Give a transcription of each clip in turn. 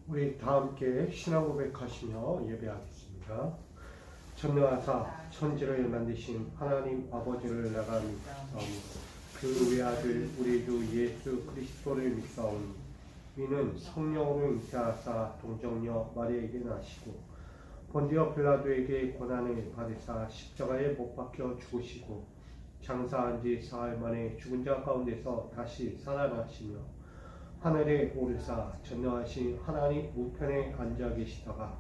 우리 다 함께 신앙 고백하시며 예배하겠습니다. 전능하사 천지를 만드신 하나님 아버지를 내가 믿사오니 그 외아들 우리 주 예수 그리스도를 믿사오니 이는 성령으로 잉태하사 동정녀 마리아에게 나시고 본디오 빌라도에게 고난을 받으사 십자가에 못 박혀 죽으시고 장사한 지 사흘 만에 죽은 자 가운데서 다시 살아나시며 하늘에 오르사 전능하신 하나님 우편에 앉아 계시다가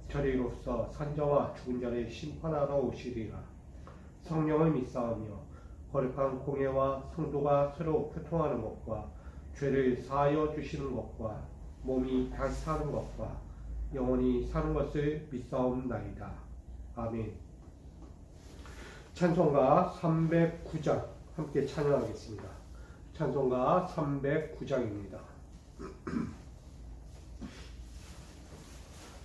저리로서 산자와 죽은 자를 심판하러 오시리라. 성령을 믿사오며 거룩한 공예와 성도가 서로 교통하는 것과 죄를 사하여 주시는 것과 몸이 다시 사는 것과 영원히 사는 것을 믿사옵나이다. 아멘. 찬송가 309장 함께 찬양하겠습니다. 찬송가 309장입니다.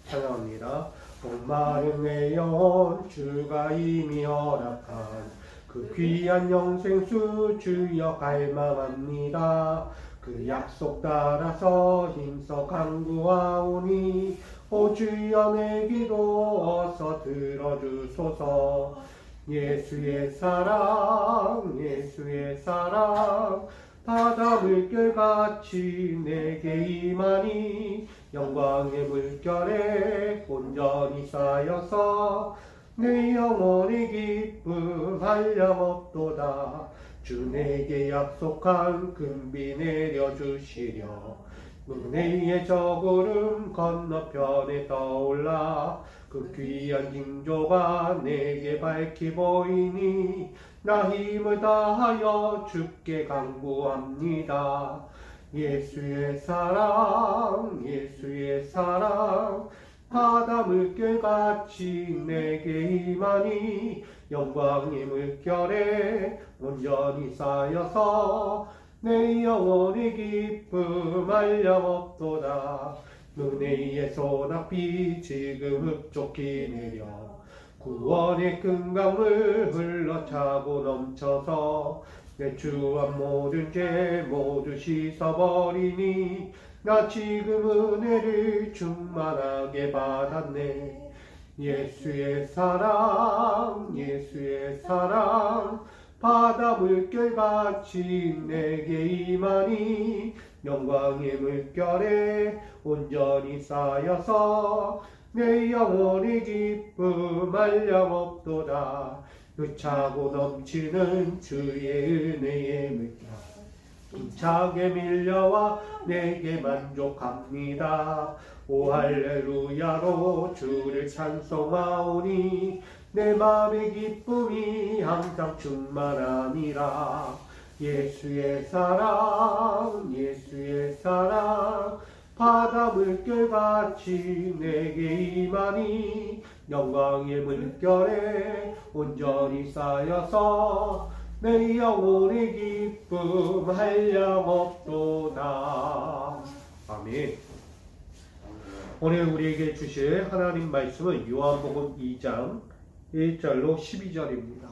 찬양합니다. 목마른 내 영혼 주가 이미 허락한 그 귀한 영생수 주여 갈망합니다. 그 약속 따라서 힘써 간구하오니 오 주여 내 기도 어서 들어주소서. 예수의 사랑 예수의 사랑 바다 물결같이 내게 임하니 영광의 물결에 온전히 쌓여서 내 영혼의 기쁨 한량없도다. 주 내게 약속한 금비 내려주시려 은혜의 저 구름 건너편에 떠올라 그 귀한 징조가 내게 밝히 보이니 나 힘을 다하여 주께 간구합니다. 예수의 사랑 예수의 사랑 바다 물결같이 내게 임하니 영광의 물결에 온전히 쌓여서 내 영혼의 기쁨 한량없도다. 은혜의 소낙비 지금 흡족히 내려 구원의 큰 강물 흘러차고 넘쳐서 내 주한 모든 죄 모두 씻어버리니 나 지금 은혜를 충만하게 받았네. 예수의 사랑 예수의 사랑 바다 물결같이 내게 임하니 영광의 물결에 온전히 쌓여서 내 영혼의 기쁨 한량없도다. 유차고 넘치는 주의 은혜의 물결 힘차게 밀려와 내게 만족합니다. 오 할렐루야로 주를 찬송하오니 내 마음의 기쁨이 항상 충만하니라. 예수의 사랑 예수의 사랑 바다 물결같이 내게 임하니 영광의 물결에 온전히 쌓여서 내 영혼의 기쁨 한량없도다. 아멘. 오늘 우리에게 주실 하나님 말씀은 요한복음 2장 1절로 12절입니다.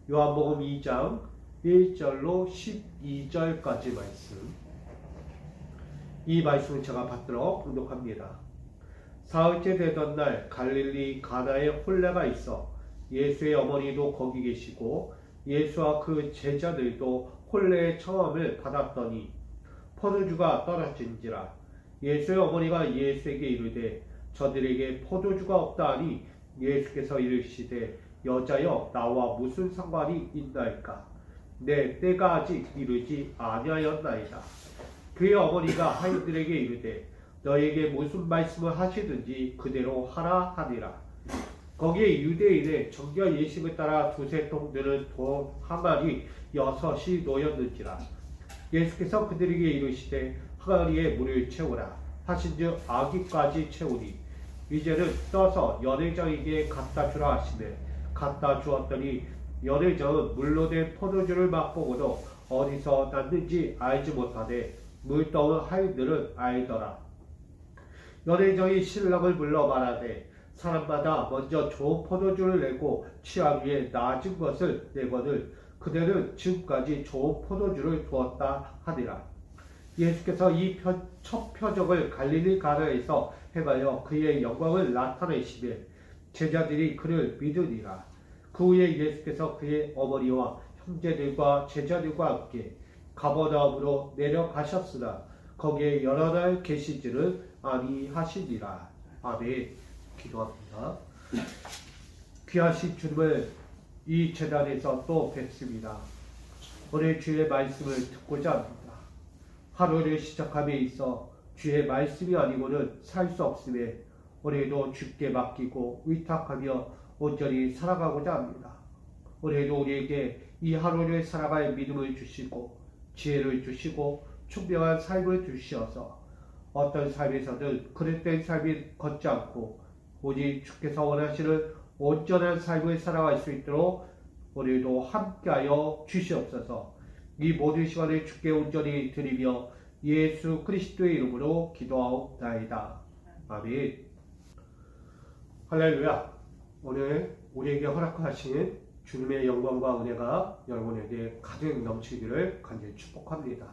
요한복음 2장 1절로 12절까지 말씀. 이 말씀은 제가 받들어 봉독합니다. 사흘째 되던 날 갈릴리 가나에 혼례가 있어 예수의 어머니도 거기 계시고 예수와 그 제자들도 혼례의 청함을 받았더니 포도주가 떨어진지라. 예수의 어머니가 예수에게 이르되 저들에게 포도주가 없다 하니 예수께서 이르시되 여자여 나와 무슨 상관이 있나이까. 내 때가 아직 이르지 아니하였나이다. 그의 어머니가 하인들에게 이르되 너에게 무슨 말씀을 하시든지 그대로 하라 하니라. 거기에 유대인의 정결 예식을 따라 두세 통들은 돈 항아리 6이 놓였는지라. 예수께서 그들에게 이르시되 항아리에 물을 채우라 하신즉 아기까지 채우니 이제는 떠서 연회장에게 갖다 주라 하시매 갖다 주었더니 연회장은 물로 된 포도주를 맛보고도 어디서 났는지 알지 못하되 물떠온 하인들은 알더라. 연회장이 신랑을 불러 말하되 사람마다 먼저 좋은 포도주를 내고 취하기에 나아진 것을 내거늘 그대는 지금까지 좋은 포도주를 두었다 하니라. 예수께서 이 첫 표적을 갈릴리 가나에서 행하여 그의 영광을 나타내시되 제자들이 그를 믿으니라. 그 후에 예수께서 그의 어머니와 형제들과 제자들과 함께 가버나움으로 내려가셨으나 거기에 여러 날 계시지를 아니하시니라. 아멘. 기도합니다. 귀하신 주님을 이 재단에서 또 뵙습니다. 오늘 주의 말씀을 듣고자 합니다. 하루를 시작함에 있어 주의 말씀이 아니고는 살 수 없음에 오늘도 주께 맡기고 의탁하며 온전히 살아가고자 합니다. 오늘도 우리에게 이 하루를 살아갈 믿음을 주시고 지혜를 주시고 충분한 삶을 주시어서 어떤 삶에서든 그릇된 삶이 걷지 않고 오직 주께서 원하시는 온전한 삶을 살아갈 수 있도록 오늘도 함께하여 주시옵소서. 이 모든 시간을 주께 온전히 드리며 예수 그리스도의 이름으로 기도하옵나이다. 아멘. 할렐루야. 오늘 우리에게 허락하신 주님의 영광과 은혜가 여러분에게 가득 넘치기를 간절히 축복합니다.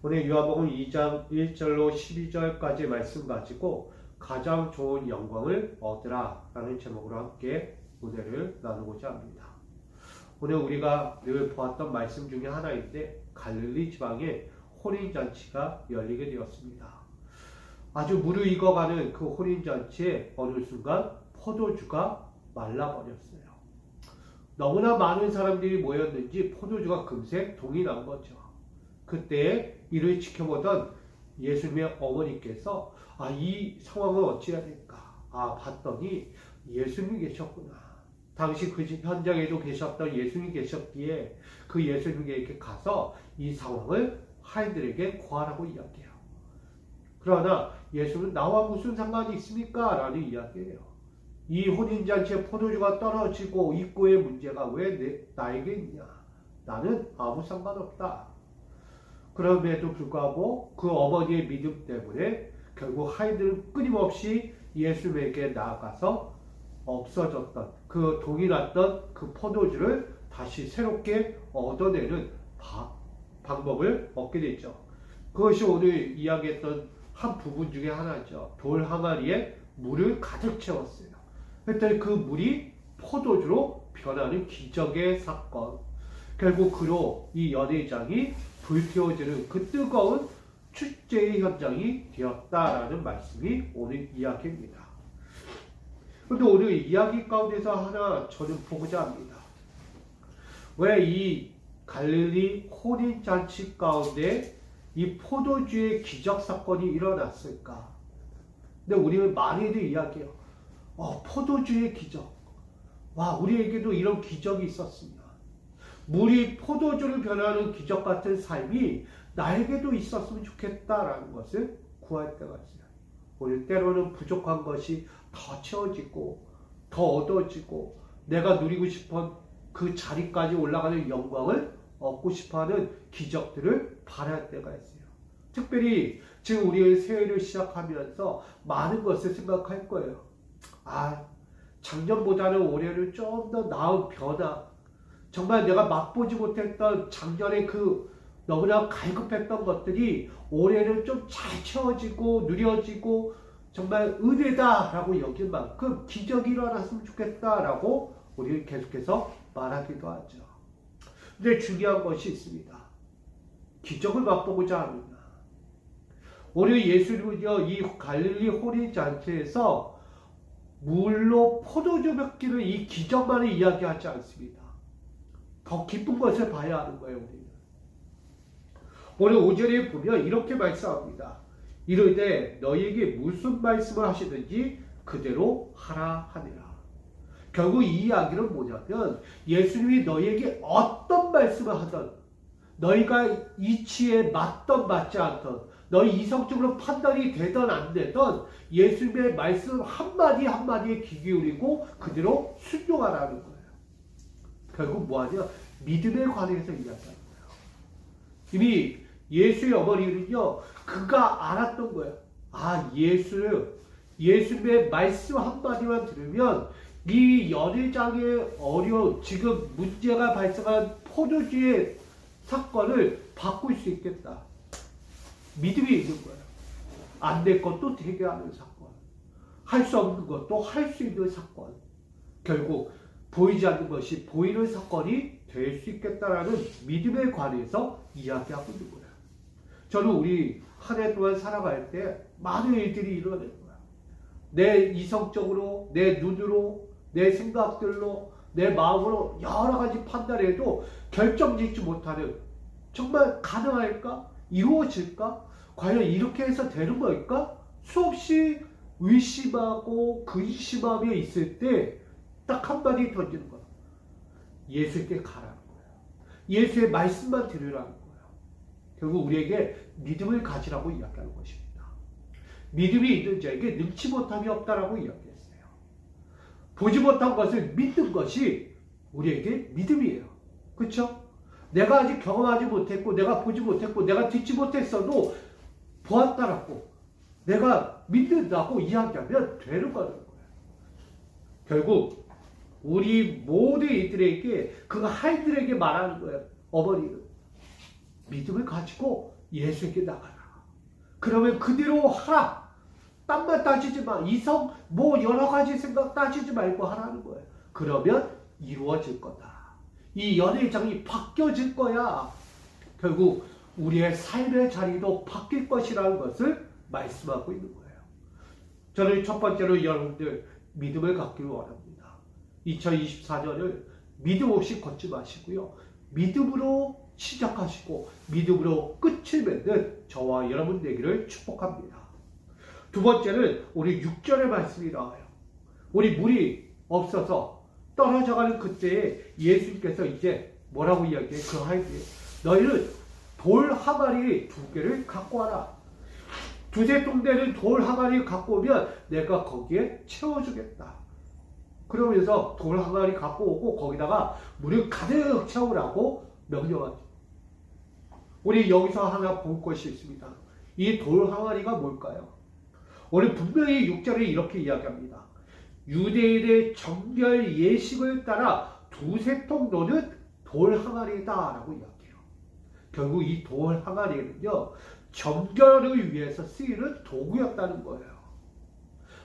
오늘 요한복음 2장 1절로 12절까지 말씀 가지고 가장 좋은 영광을 얻으라 라는 제목으로 함께 은혜를 나누고자 합니다. 오늘 우리가 늘 보았던 말씀 중에 하나인데 갈릴리 지방에 혼인잔치가 열리게 되었습니다. 아주 무르익어가는 그 혼인잔치에 어느 순간 포도주가 말라버렸어요. 너무나 많은 사람들이 모였는지 포도주가 금세 동이 난 거죠. 그때 이를 지켜보던 예수님의 어머니께서 이 상황을 어찌해야 될까? 봤더니 예수님이 계셨구나. 당시 그 현장에도 계셨던 예수님이 계셨기에 그 예수님에게 가서 이 상황을 하인들에게 고하라고 이야기해요. 그러나 예수는 나와 무슨 상관이 있습니까? 라는 이야기예요. 이 혼인잔치에 포도주가 떨어지고 입구의 문제가 왜 나에게 있냐? 나는 아무 상관없다. 그럼에도 불구하고 그 어머니의 믿음 때문에 결국 하인들은 끊임없이 예수님에게 나아가서 없어졌던 그 동이 났던 그 포도주를 다시 새롭게 얻어내는 방법을 얻게 됐죠. 그것이 오늘 이야기했던 한 부분 중에 하나죠. 돌 항아리에 물을 가득 채웠어요. 그랬더니 그 물이 포도주로 변하는 기적의 사건. 결국 그로 이 연회장이 불태워지는 그 뜨거운 축제의 현장이 되었다라는 말씀이 오늘 이야기입니다. 그런데 오늘 이야기 가운데서 하나 저는 보고자 합니다. 왜 이 갈릴리 혼인잔치 가운데 이 포도주의 기적 사건이 일어났을까? 근데 우리는 많이들 이야기해요. 포도주의 기적. 우리에게도 이런 기적이 있었습니다. 물이 포도주를 변하는 기적 같은 삶이 나에게도 있었으면 좋겠다라는 것을 구할 때가 있어요. 오늘 때로는 부족한 것이 더 채워지고 더 얻어지고 내가 누리고 싶은 그 자리까지 올라가는 영광을 얻고 싶어하는 기적들을 바랄 때가 있어요. 특별히 지금 우리의 새해를 시작하면서 많은 것을 생각할 거예요. 작년보다는 올해는 좀 더 나은 변화, 정말 내가 맛보지 못했던 작년에 그 너무나 갈급했던 것들이 올해는 좀 잘 채워지고 누려지고 정말 은혜다라고 여길 만큼 기적이 일어났으면 좋겠다라고 우리는 계속해서 말하기도 하죠. 근데 중요한 것이 있습니다. 기적을 맛보고자 합니다. 오늘 예수님은요, 이 갈릴리 혼인잔치에서 물로 포도주 맺기를 이 기적만을 이야기하지 않습니다. 더 깊은 것을 봐야 하는 거예요, 우리는. 오늘 5절에 보면 이렇게 말씀합니다. 이르되 너희에게 무슨 말씀을 하시든지 그대로 하라 하니라. 결국 이 이야기는 뭐냐면 예수님이 너희에게 어떤 말씀을 하든 너희가 이치에 맞든 맞지 않든 너희 이성적으로 판단이 되든 안 되든 예수님의 말씀 한마디 한마디에 귀 기울이고 그대로 순종하라는 거예요. 결국 뭐하냐? 믿음에 관해서 이야기하는 거예요. 이미 예수의 어머니는요, 그가 알았던 거예요. 예수님의 말씀 한마디만 들으면 이 연회장의 어려운 지금 문제가 발생한 포도주의 사건을 바꿀 수 있겠다. 믿음이 있는 거예요. 안 될 것도 되게 하는 사건. 할 수 없는 것도 할 수 있는 사건. 결국 보이지 않는 것이 보이는 사건이 될 수 있겠다라는 믿음에 관해서 이야기하고 있는 거예요. 저는 우리 한 해 동안 살아갈 때 많은 일들이 일어나는 거예요. 내 이성적으로, 내 눈으로, 내 생각들로, 내 마음으로 여러 가지 판단해도 결정짓지 못하는, 정말 가능할까? 이루어질까? 과연 이렇게 해서 되는 걸까? 수없이 의심하고 근심하며 있을 때 딱 한마디 던지는 거야. 예수께 가라는 거야. 예수의 말씀만 들으라는 거야. 결국 우리에게 믿음을 가지라고 이야기하는 것입니다. 믿음이 있는 자에게 능치 못함이 없다라고 이야기했어요. 보지 못한 것을 믿는 것이 우리에게 믿음이에요. 그렇죠? 내가 아직 경험하지 못했고, 내가 보지 못했고, 내가 듣지 못했어도 보았다라고 내가 믿는다고 이야기하면 되는 거라는 거예요. 결국 우리 모든 이들에게, 그 아이들에게 말하는 거예요. 어머니는 믿음을 가지고 예수에게 나가라. 그러면 그대로 하라. 딴만 따지지 마. 이성 뭐 여러 가지 생각 따지지 말고 하라는 거예요. 그러면 이루어질 거다. 이 연회장이 바뀌어질 거야. 결국 우리의 삶의 자리도 바뀔 것이라는 것을 말씀하고 있는 거예요. 저는 첫 번째로 여러분들 믿음을 갖기를 원합니다. 2024년을 믿음 없이 걷지 마시고요. 믿음으로 시작하시고 믿음으로 끝을 맺는 저와 여러분 되기를 축복합니다. 두 번째는 우리 6절의 말씀이 나와요. 우리 물이 없어서 떨어져가는 그때에 예수님께서 이제 뭐라고 이야기해? 그 하이에 너희는 돌 항아리 2개를 갖고 와라. 두세 통되는 돌 항아리 갖고 오면 내가 거기에 채워주겠다. 그러면서 돌 항아리 갖고 오고 거기다가 물을 가득 채우라고 명령하죠. 우리 여기서 하나 볼 것이 있습니다. 이 돌 항아리가 뭘까요? 우리 분명히 6절에 이렇게 이야기합니다. 유대인의 정결 예식을 따라 두세 통 노는 돌 항아리다 라고 이야기해요. 결국 이 돌 항아리는요, 정결을 위해서 쓰이는 도구였다는 거예요.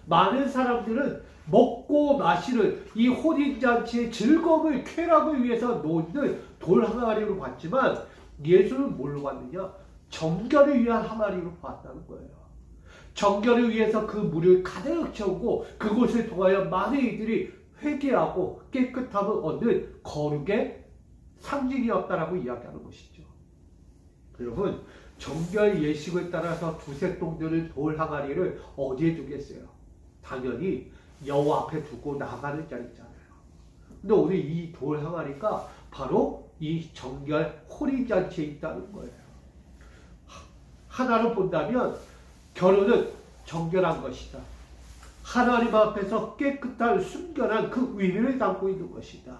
많은 사람들은 먹고 마시는 이 혼인잔치의 즐거움을, 쾌락을 위해서 놓는 돌 항아리로 봤지만 예수는 뭘로 봤느냐? 정결을 위한 항아리로 봤다는 거예요. 정결을 위해서 그 물을 가득 채우고 그곳을 통하여 많은 이들이 회개하고 깨끗함을 얻는 거룩의 상징이었다라고 이야기하는 것이죠. 여러분, 정결 예식을 따라서 두세 통 되는 돌 항아리를 어디에 두겠어요? 당연히 여호와 앞에 두고 나가는 자리잖아요. 근데 오늘 이 돌 항아리가 바로 이 정결 혼인잔치에 있다는 거예요. 하나로 본다면 결혼은 정결한 것이다. 하나님 앞에서 깨끗한 순결한 그 의미를 담고 있는 것이다.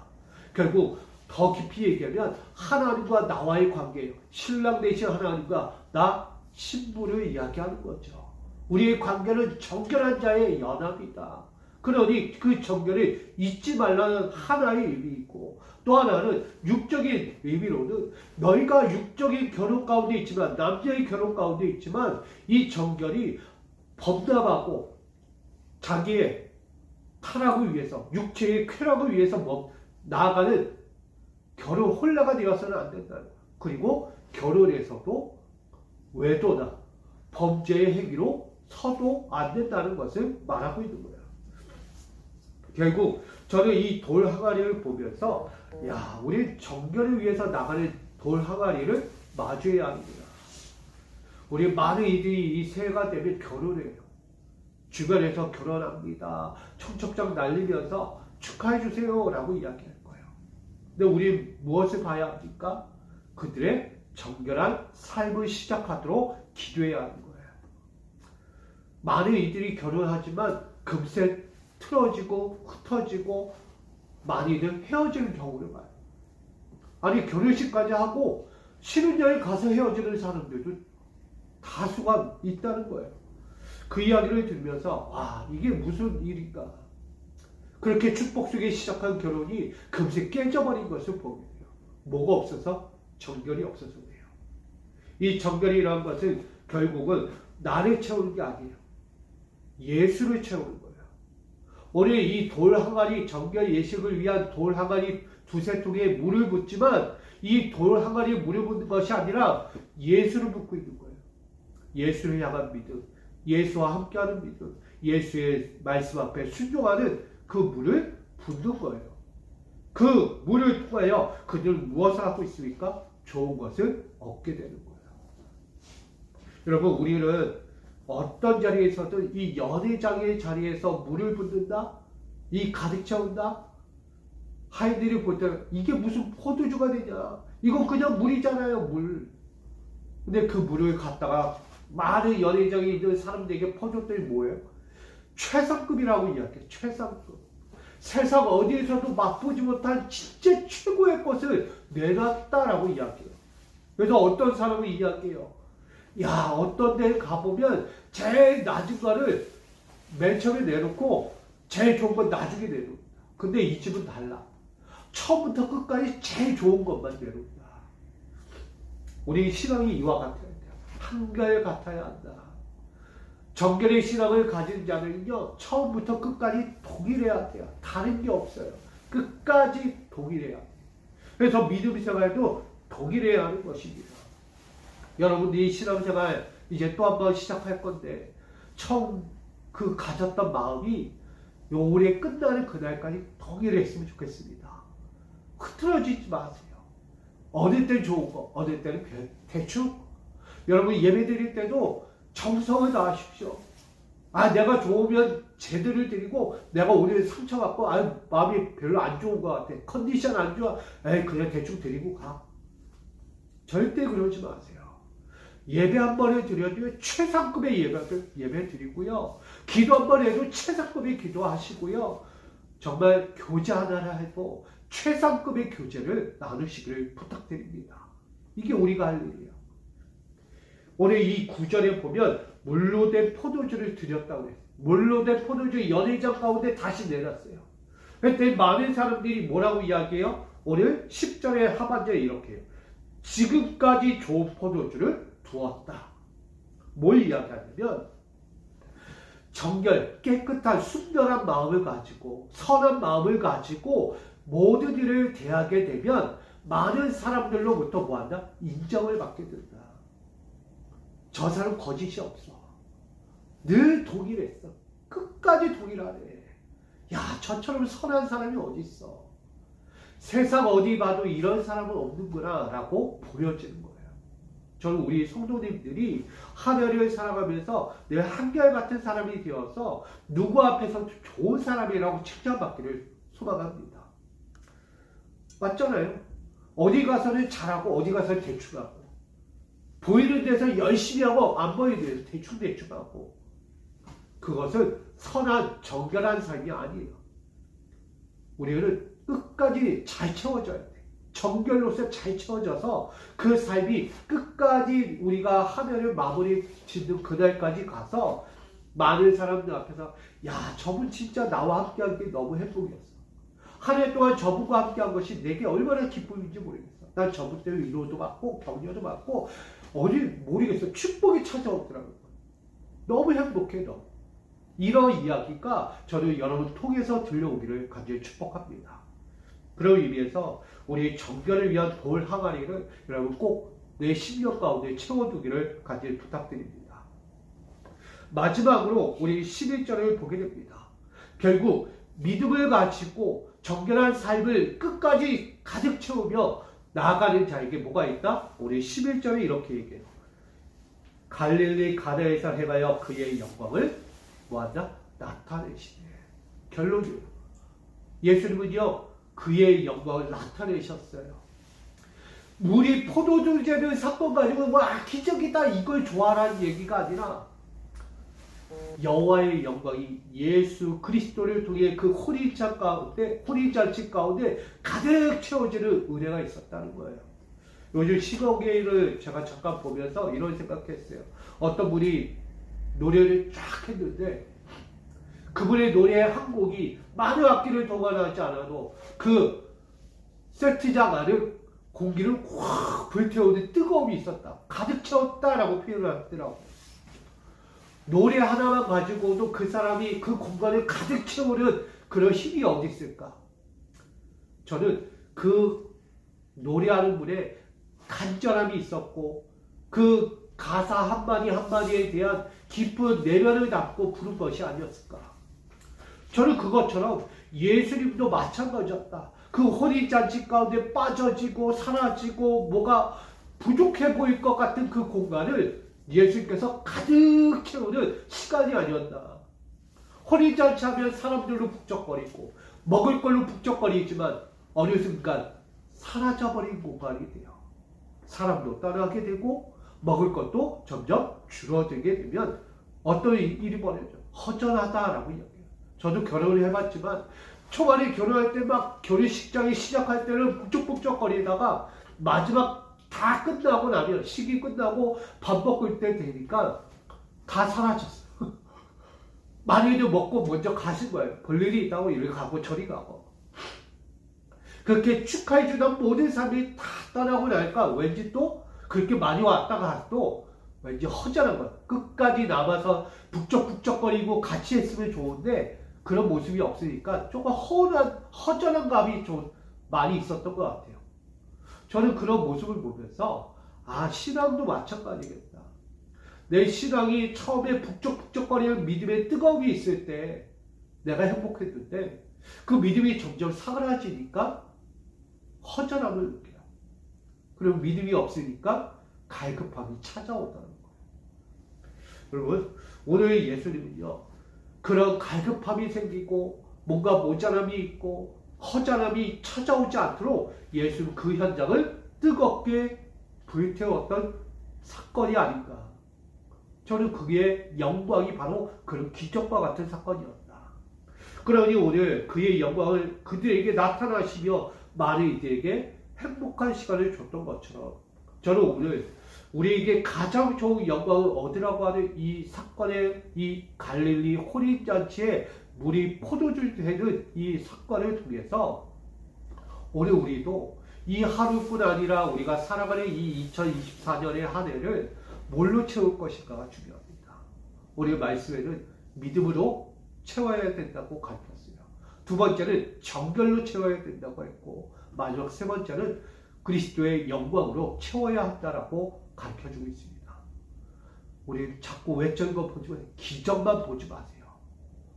결국 더 깊이 얘기하면 하나님과 나와의 관계예요. 신랑 되신 하나님과 나 신부를 이야기하는 거죠. 우리의 관계는 정결한 자의 연합이다. 그러니 그 정결을 잊지 말라는 하나의 의미이고, 또 하나는 육적인 의미로는 너희가 육적인 결혼 가운데 있지만, 남녀의 결혼 가운데 있지만 이 정결이 범람하고 자기의 타락을 위해서, 육체의 쾌락을 위해서 나아가는 결혼 혼례가 되어서는 안 된다는 거예요. 그리고 결혼에서도 외도나 범죄의 행위로 서도 안 된다는 것을 말하고 있는 거예요. 결국 저는 이 돌 항아리를 보면서 야, 우리 정결을 위해서 나가는 돌 항아리를 마주해야 합니다. 우리 많은 이들이 이 새해가 되면 결혼해요. 주변에서 결혼합니다. 청첩장 날리면서 축하해주세요 라고 이야기할 거예요. 근데 우리 무엇을 봐야 합니까? 그들의 정결한 삶을 시작하도록 기도해야 하는 거예요. 많은 이들이 결혼하지만 금세 틀어지고 흩어지고 많이들 헤어지는 경우를 봐요. 아니, 결혼식까지 하고 신혼여행 가서 헤어지는 사람들도 다수가 있다는 거예요. 그 이야기를 들으면서 와, 이게 무슨 일인가. 그렇게 축복 속에 시작한 결혼이 금세 깨져버린 것을 보게 돼요. 뭐가 없어서? 정결이 없어서 그래요. 이 정결이라는 것은 결국은 나를 채우는 게 아니에요. 예수를 채우는 거예요. 우리 이 돌 항아리, 정결 예식을 위한 돌 항아리 두세 통에 물을 붓지만 이 돌 항아리에 물을 붓는 것이 아니라 예수를 붓고 있는 거예요. 예수를 향한 믿음, 예수와 함께하는 믿음, 예수의 말씀 앞에 순종하는 그 물을 붓는 거예요. 그 물을 통하여 그들은 무엇을 하고 있습니까? 좋은 것을 얻게 되는 거예요. 여러분, 우리는 어떤 자리에서든 이 연회장의 자리에서 물을 붓는다? 이 가득 채운다? 하인들이 볼 때 이게 무슨 포도주가 되냐? 이건 그냥 물이잖아요, 물. 근데 그 물을 갖다가 많은 연회장에 있는 사람들에게 퍼줬더니 뭐예요? 최상급이라고 이야기해요. 최상급. 세상 어디에서도 맛보지 못한 진짜 최고의 것을 내놨다라고 이야기해요. 그래서 어떤 사람은 이야기해요. 야, 어떤 데 가보면 제일 낮은 거를 맨 처음에 내놓고 제일 좋은 건 나중에 내놓는다. 근데 이 집은 달라. 처음부터 끝까지 제일 좋은 것만 내놓는다. 우리 신앙이 이와 같아야 돼요. 한결 같아야 한다. 정결의 신앙을 가진 자는요, 처음부터 끝까지 동일해야 돼요. 다른 게 없어요. 끝까지 동일해야 돼요. 그래서 믿음 생활도 동일해야 하는 것입니다. 여러분들이 신앙생활 이제 또 한 번 시작할 건데 처음 그 가졌던 마음이 요 올해 끝나는 그날까지 동일했으면 좋겠습니다. 흐트러지지 마세요. 어느 때는 좋은 거, 어느 때는 대충. 여러분 예배 드릴 때도 정성을 다하십시오. 아, 내가 좋으면 제대로 드리고 내가 오늘 상처받고 마음이 별로 안 좋은 것 같아. 컨디션 안 좋아. 에이, 그냥 대충 드리고 가. 절대 그러지 마세요. 예배 한 번에 드려도 최상급의 예배 드리고요. 기도 한 번 해도 최상급의 기도하시고요. 정말 교제 하나를 해도 최상급의 교제를 나누시기를 부탁드립니다. 이게 우리가 할 일이에요. 오늘 이 구절에 보면 물로 된 포도주를 드렸다고 했어요. 물로 된 포도주 연회장 가운데 다시 내놨어요. 그때 많은 사람들이 뭐라고 이야기해요? 오늘 10절의 하반절에 이렇게 해요. 지금까지 좋은 포도주를 두었다. 뭘 이야기하냐면 정결, 깨끗한 순결한 마음을 가지고 선한 마음을 가지고 모든 일을 대하게 되면 많은 사람들로부터 뭐한다? 인정을 받게 된다. 저 사람 거짓이 없어. 늘 동일했어. 끝까지 동일하네. 야, 저처럼 선한 사람이 어디 있어. 세상 어디 봐도 이런 사람은 없는구나 라고 보여지는 거예요. 저는 우리 성도님들이 하늘을 살아가면서 늘 한결같은 사람이 되어서 누구 앞에서 좋은 사람이라고 칭찬받기를 소망합니다. 맞잖아요. 어디 가서는 잘하고 어디 가서는 대충하고 보이는 데서 열심히 하고 안 보이는 데서 대충 하고 그것은 선한 정결한 삶이 아니에요. 우리는 끝까지 잘 채워져야 돼. 정결로서 잘 채워져서 그 삶이 끝까지 우리가 하늘을 마무리 짓는 그날까지 가서 많은 사람들 앞에서 야, 저분 진짜 나와 함께한 게 너무 행복이었어. 한 해 동안 저분과 함께한 것이 내게 얼마나 기쁨인지 모르겠어. 난 저분 때문에 위로도 받고 격려도 받고 어디 모르겠어. 축복이 찾아오더라고요. 너무 행복해. 너무. 이런 이야기가 저는 여러분 통해서 들려오기를 간절히 축복합니다. 그런 의미에서 우리 정결을 위한 돌 항아리를 여러분 꼭 내 심령 가운데 채워두기를 간절히 부탁드립니다. 마지막으로 우리 11절을 보게 됩니다. 결국 믿음을 가지고 정결한 삶을 끝까지 가득 채우며 나아가는 자에게 뭐가 있다? 우리 11절에 이렇게 얘기해요. 갈릴리 가나에서 행하여 그의 영광을 뭐한다? 나타내시네. 결론이에요. 예수님은요 그의 영광을 나타내셨어요. 우리 포도주 되는 사건 가지고 와 기적이다 이걸 좋아하라는 얘기가 아니라 여호와의 영광이 예수 그리스도를 통해 그 혼인잔치 가운데 가득 채워지는 은혜가 있었다는 거예요. 요즘 시거계를 제가 잠깐 보면서 이런 생각했어요. 어떤 분이 노래를 쫙 했는데 그분의 노래 한 곡이 많은 악기를 동원하지 않아도 그 세트장 안을 공기를 확 불태우는 뜨거움이 있었다. 가득 채웠다라고 표현을 하더라고요. 노래 하나만 가지고도 그 사람이 그 공간을 가득 채우는 그런 힘이 어디 있을까? 저는 그 노래하는 분에 간절함이 있었고 그 가사 한마디 한마디에 대한 깊은 내면을 담고 부른 것이 아니었을까? 저는 그것처럼 예수님도 마찬가지였다. 그 혼인잔치 가운데 빠져지고 사라지고 뭐가 부족해 보일 것 같은 그 공간을 예수님께서 가득 채우는 시간이 아니었나. 혼인잔치 하면 사람들로 북적거리고 먹을 걸로 북적거리지만 어느 순간 사라져버린 공간이 돼요. 사람도 떠나게 되고 먹을 것도 점점 줄어들게 되면 어떤 일이 벌어져? 허전하다라고 이야기해요. 저도 결혼을 해봤지만 초반에 결혼할 때 막 결혼식장이 시작할 때는 북적북적거리다가 마지막 다 끝나고 나면 식이 끝나고 밥 먹을 때 되니까 다 사라졌어요. 많이들 먹고 먼저 가신 거예요. 볼일이 있다고 이리 가고 저리 가고. 그렇게 축하해주던 모든 사람이 다 떠나고 나니까 왠지 또 그렇게 많이 왔다가 또 왠지 허전한 거야. 끝까지 남아서 북적북적거리고 같이 했으면 좋은데 그런 모습이 없으니까 조금 허전한 감이 좀 많이 있었던 것 같아요. 저는 그런 모습을 보면서 신앙도 마찬가지겠다. 내 신앙이 처음에 북적북적거리는 믿음의 뜨거움이 있을 때 내가 행복했는데 그 믿음이 점점 사그라지니까 허전함을 느껴요. 그리고 믿음이 없으니까 갈급함이 찾아온다는 거예요. 여러분, 오늘 예수님은요, 그런 갈급함이 생기고 뭔가 모자람이 있고 허전함이 찾아오지 않도록 예수는 그 현장을 뜨겁게 불태웠던 사건이 아닌가. 저는 그게 영광이 바로 그런 기적과 같은 사건이었다. 그러니 오늘 그의 영광을 그들에게 나타나시며 많은 이들에게 행복한 시간을 줬던 것처럼 저는 오늘 우리에게 가장 좋은 영광을 얻으라고 하는 이 사건의 이 갈릴리 혼인잔치에 물이 포도주 되는 이 사건을 통해서 오늘 우리도 이 하루뿐 아니라 우리가 살아가는 이 2024년의 한 해를 뭘로 채울 것인가가 중요합니다. 오늘 말씀에는 믿음으로 채워야 된다고 가르쳤어요. 두 번째는 정결로 채워야 된다고 했고 마지막 세 번째는 그리스도의 영광으로 채워야 한다라고 가르쳐주고 있습니다. 우리 자꾸 외적인 거 보지 마세요. 기적만 보지 마세요.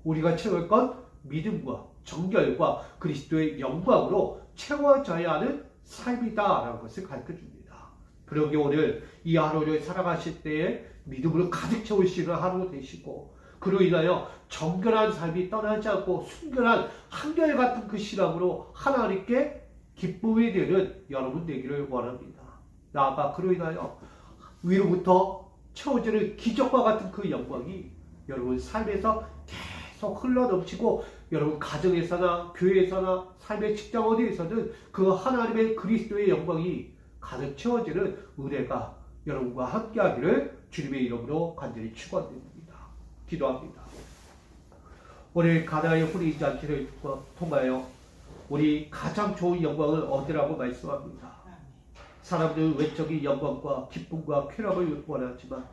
우리가 채울 건 믿음과 정결과 그리스도의 영광으로 채워져야 하는 삶이다라는 것을 가르쳐줍니다. 그러기 오늘 이 하루를 살아가실 때에 믿음으로 가득 채우시는 하루 되시고 그로 인하여 정결한 삶이 떠나지 않고 순결한 한결같은 그 신앙으로 하나님께 기쁨이 되는 여러분 되기를 원합니다. 나아가 그로 인하여 위로부터 채워지는 기적과 같은 그 영광이 여러분 삶에서 계속 흘러넘치고 여러분 가정에서나 교회에서나 삶의 직장 어디에서든 그 하나님의 그리스도의 영광이 가득 채워지는 은혜가 여러분과 함께하기를 주님의 이름으로 간절히 축원드립니다. 기도합니다. 오늘 가나의 혼인잔치를 통하여 우리 가장 좋은 영광을 얻으라고 말씀합니다. 사람들은 외적인 영광과 기쁨과 쾌락을 원하지만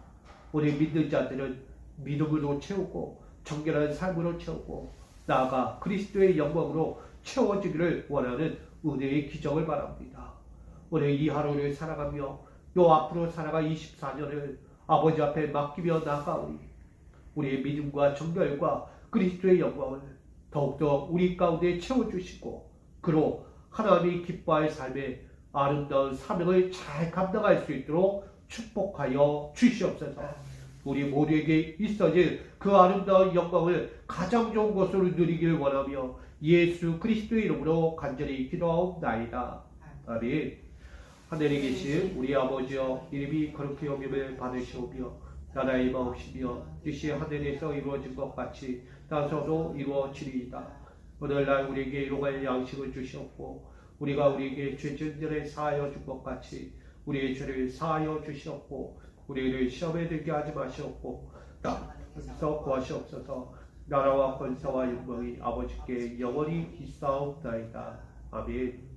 우리 믿는 자들은 믿음으로 채우고 정결한 삶으로 채우고 나아가 그리스도의 영광으로 채워지기를 원하는 은혜의 기적을 바랍니다. 오늘 이 하루를 살아가며 요 앞으로 살아갈 24년을 아버지 앞에 맡기며 나아가오니 우리의 믿음과 정결과 그리스도의 영광을 더욱더 우리 가운데 채워주시고 그로 하나님이 기뻐할 삶의 아름다운 사명을 잘 감당할 수 있도록 축복하여 주시옵소서. 우리 모두에게 있어질 그 아름다운 영광을 가장 좋은 것으로 누리길 원하며 예수 그리스도의 이름으로 간절히 기도하옵나이다. 아멘. 하늘에 계신 우리 아버지여 이름이 거룩히 여김을 받으시오며 나라의 임하옵시며 뜻이 하늘에서 이루어진 것 같이 땅에서도 이루어지리이다. 오늘날 우리에게 일용할 양식을 주시옵고 우리가 우리에게 죄진들을 사하여 준 것 같이 우리의 죄를 사하여 주시옵고 우리를 시험에 들게 하지 마시옵고 나에서 구하시옵소서. 나라와 권세와 영광이 아버지께 영원히 있사옵나이다. 아멘.